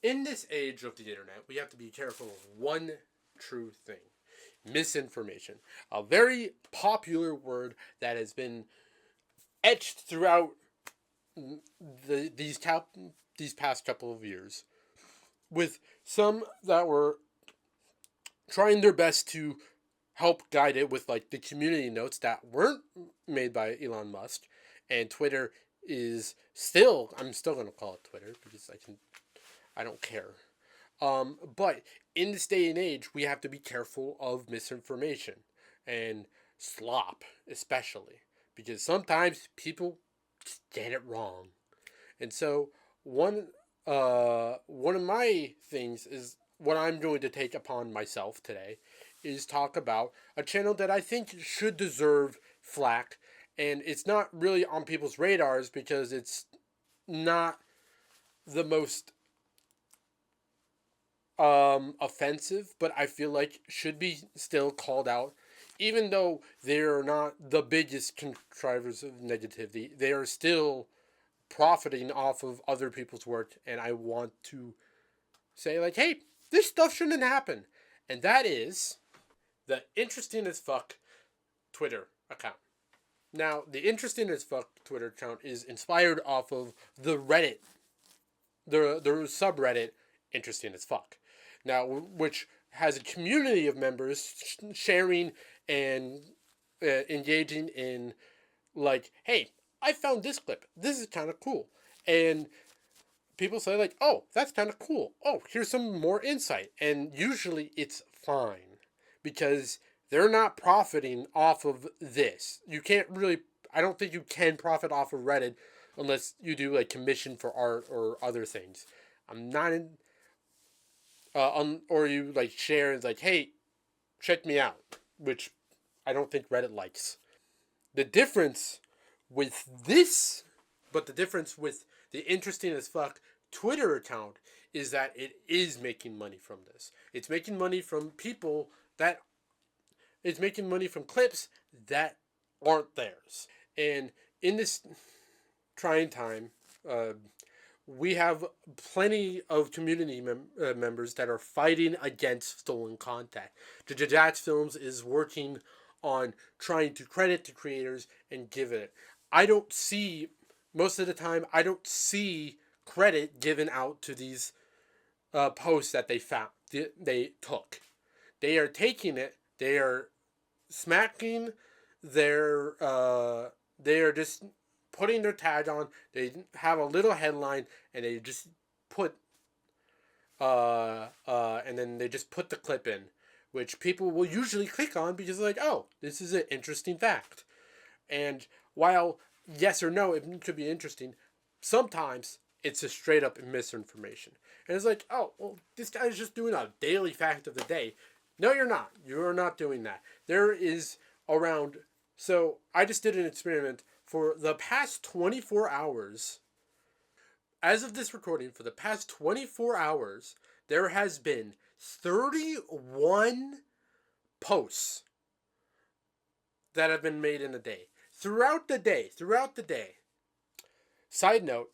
In this age of the internet, we have to be careful of one true thing: misinformation. A very popular word that has been etched throughout the, these cap, these past couple of years, with some that were trying their best to help guide it with like the community notes that weren't made by Elon Musk, and Twitter is still, I'm still gonna call it Twitter because I don't care. But in this day and age, we have to be careful of misinformation and slop, especially because sometimes people just get it wrong. And so one of my things is what I'm going to take upon myself today is talk about a channel that I think should deserve flack, and it's not really on people's radars because it's not the most offensive, but I feel like should be still called out. Even though they're not the biggest contrivers of negativity, they are still profiting off of other people's work, and I want to say like, hey, this stuff shouldn't happen. And that is the Interesting as Fuck Twitter account. Now, the Interesting as Fuck Twitter account is inspired off of the Reddit, the subreddit Interesting as Fuck. Now, which has a community of members sharing and engaging in like, hey, I found this clip. This is kind of cool. And people say like, oh, that's kind of cool. Oh, here's some more insight. And usually it's fine because they're not profiting off of this. You can't really, I don't think you can profit off of Reddit unless you do like commission for art or other things. I'm not in, or you like share and like, hey, check me out, which I don't think Reddit likes. The difference with this, but the difference with the Interesting as Fuck Twitter account is that it is making money from this. It's making money from people that, it's making money from clips that aren't theirs. And in this trying time, we have plenty of community members that are fighting against stolen content. Jajats Films is working on trying to credit the creators and give it. I don't see, most of the time, I don't see credit given out to these posts that they found, they took. They are taking it, they are smacking their, they are just putting their tag on, they have a little headline, and they just put, and then they just put the clip in, which people will usually click on because they're like, oh, this is an interesting fact. And while yes or no, it could be interesting, sometimes it's a straight up misinformation. And it's like, oh, well, this guy's just doing a daily fact of the day. No, you're not. You're not doing that. There is around, so I just did an experiment for the past 24 hours. As of this recording, for the past 24 hours, there has been 31 posts that have been made in a day. Throughout the day. Side note,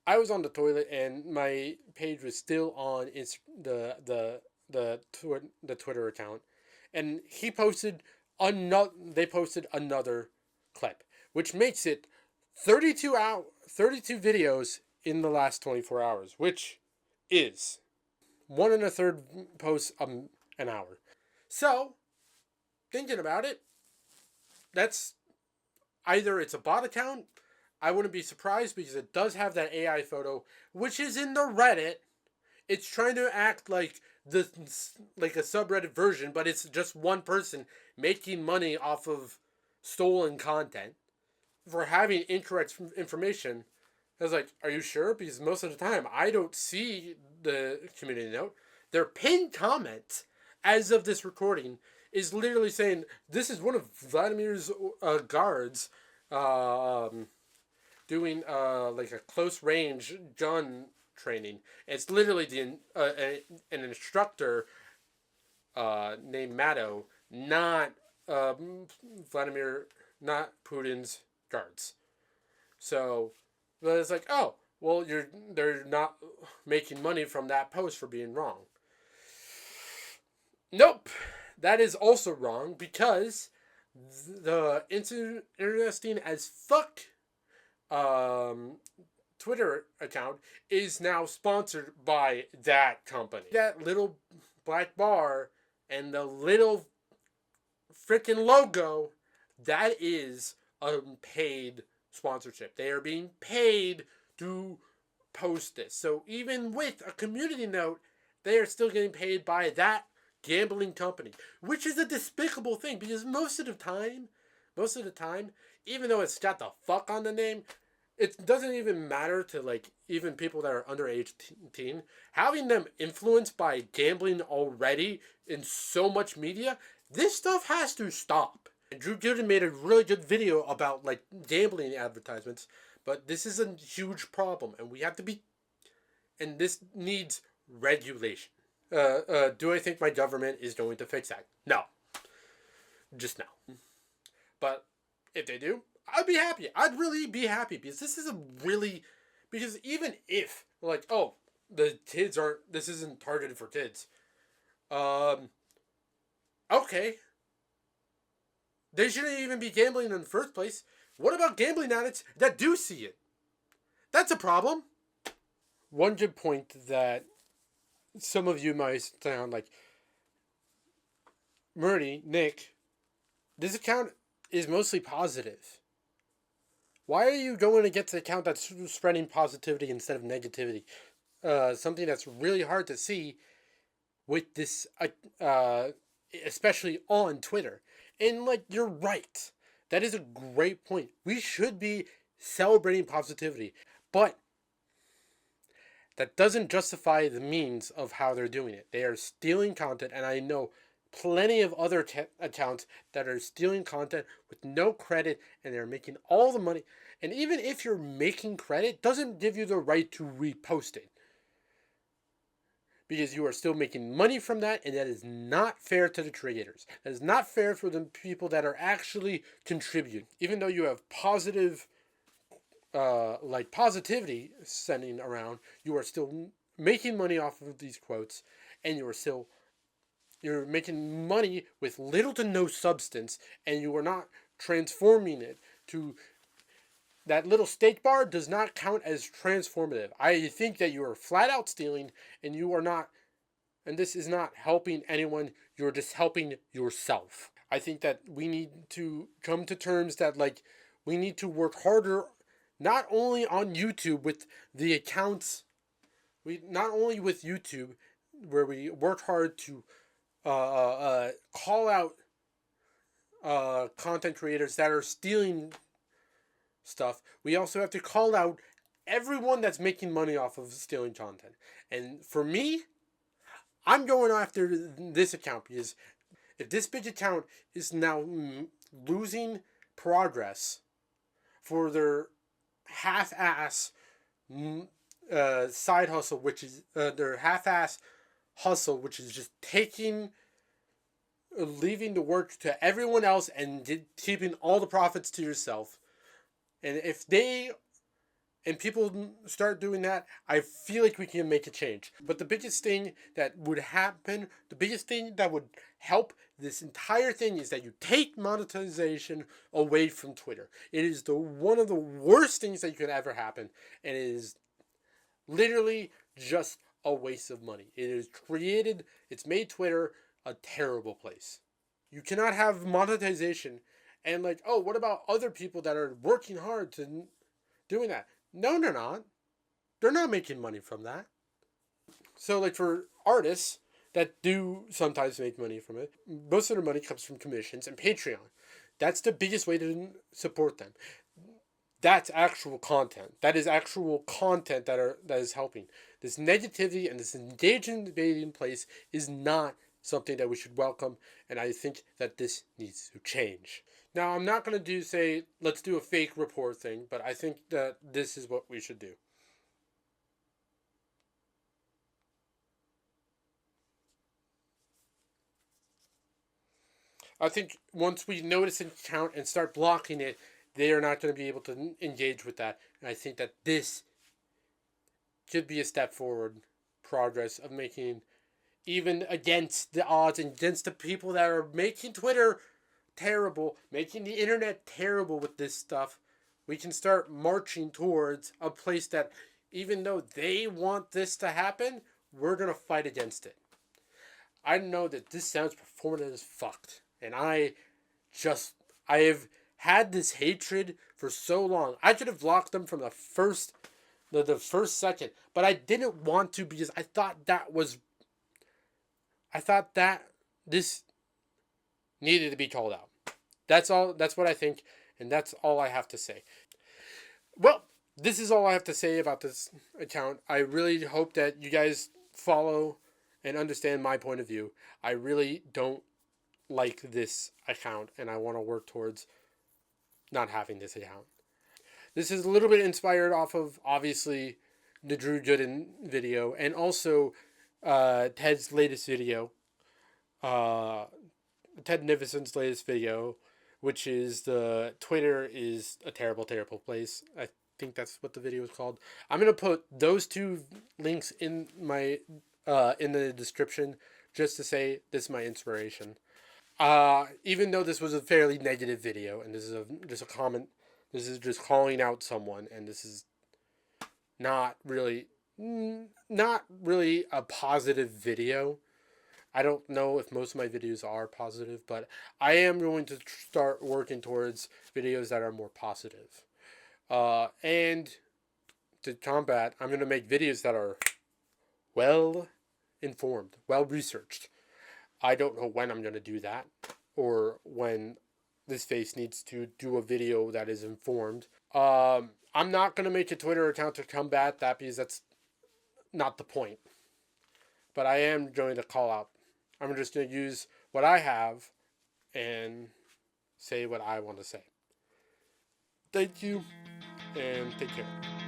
I was on the toilet and my page was still on the Twitter account, and they posted another clip, which makes it 32 videos in the last 24 hours, which is 1 1/3 posts an hour. So, thinking about it, that's either it's a bot account. I wouldn't be surprised because it does have that AI photo, which is in the Reddit. It's trying to act like a subreddit version, but it's just one person making money off of stolen content for having incorrect information. I was like, are you sure? Because most of the time, I don't see the community note. Their pinned comment, as of this recording, is literally saying, this is one of Vladimir's guards doing like a close range gun training. It's literally an instructor named Matto, not Vladimir, not Putin's guards. So, but it's like, oh, Well, they're not making money from that post for being wrong. Nope, that is also wrong because the interesting as fuck um, Twitter account is now sponsored by that company. That little black bar and the little freaking logo, that is a paid sponsorship. They are being paid to post this. So even with a community note, they are still getting paid by that gambling company, which is a despicable thing because most of the time, even though it's got the fuck on the name, it doesn't even matter to like even people that are under age 18. Having them influenced by gambling already in so much media, this stuff has to stop. And Drew Gooden made a really good video about like gambling advertisements, but this is a huge problem, and we have to be, and this needs regulation. Do I think my government is going to fix that? No, just no. But if they do, I'd be happy. I'd really be happy because this is a really, because even if like, oh, the kids aren't, this isn't targeted for kids. Um, okay, they shouldn't even be gambling in the first place. What about gambling addicts that do see it? That's a problem. One good point that some of you might sound like, Murray, Nick, this account is mostly positive. Why are you going against the account that's spreading positivity instead of negativity? Something that's really hard to see with this, especially on Twitter. And like, you're right. That is a great point. We should be celebrating positivity, but that doesn't justify the means of how they're doing it. They are stealing content, and I know plenty of other accounts that are stealing content with no credit, and they're making all the money. And even if you're making credit, doesn't give you the right to repost it, because you are still making money from that, and that is not fair to the creators. That is not fair for the people that are actually contributing. Even though you have positive like positivity sending around, you are still making money off of these quotes, and you're making money with little to no substance, and you are not transforming it to that little steak bar does not count as transformative. I think that you are flat out stealing, and you are not, and this is not helping anyone. You're just helping yourself. I think that we need to come to terms that like we need to work harder, not only on YouTube with the accounts, we not only with YouTube where we work hard to call out content creators that are stealing stuff. We also have to call out everyone that's making money off of stealing content. And for me, I'm going after this account because if this big account is now losing progress for their half-ass side hustle, which is their half-ass hustle, which is just leaving the work to everyone else and keeping all the profits to yourself. And if people start doing that, I feel like we can make a change. But the biggest thing that would happen, the biggest thing that would help this entire thing is that you take monetization away from Twitter. It is one of the worst things that could ever happen, and it is literally just a waste of money. It's made Twitter a terrible place. You cannot have monetization and like, oh, what about other people that are working hard to doing that? No, they're not. They're not making money from that. So like for artists that do sometimes make money from it, most of their money comes from commissions and Patreon. That's the biggest way to support them. That's actual content. That is actual content that is helping. This negativity and this engaging debating place is not something that we should welcome, and I think that this needs to change. Now, I'm not going to say let's do a fake report thing, but I think that this is what we should do. I think once we notice an account and start blocking it, they are not going to be able to engage with that. And I think that this should be a step forward progress of making, even against the odds and against the people that are making Twitter terrible, making the internet terrible with this stuff, we can start marching towards a place that, even though they want this to happen, we're going to fight against it. I know that this sounds performative as fucked, and I have had this hatred for so long. I should have blocked them from the first second, but I didn't want to because I thought that this needed to be called out. That's all. That's what I think, and that's all I have to say. Well, this is all I have to say about this account. I really hope that you guys follow and understand my point of view. I really don't like this account, and I want to work towards not having this account. This is a little bit inspired off of, obviously, the Drew Gooden video, and also Ted's latest video, Ted Nivison's latest video, which is the Twitter is a terrible, terrible place. I think that's what the video is called. I'm gonna put those two links in my in the description just to say this is my inspiration. Even though this was a fairly negative video, and this is just a comment, this is just calling out someone, and this is not really a positive video. I don't know if most of my videos are positive, but I am going to start working towards videos that are more positive. And to combat, I'm going to make videos that are well informed, well researched. I don't know when I'm going to do that, or when this face needs to do a video that is informed. I'm not going to make a Twitter account to combat that because that's not the point. But I am going to call out. I'm just going to use what I have and say what I want to say. Thank you, and take care.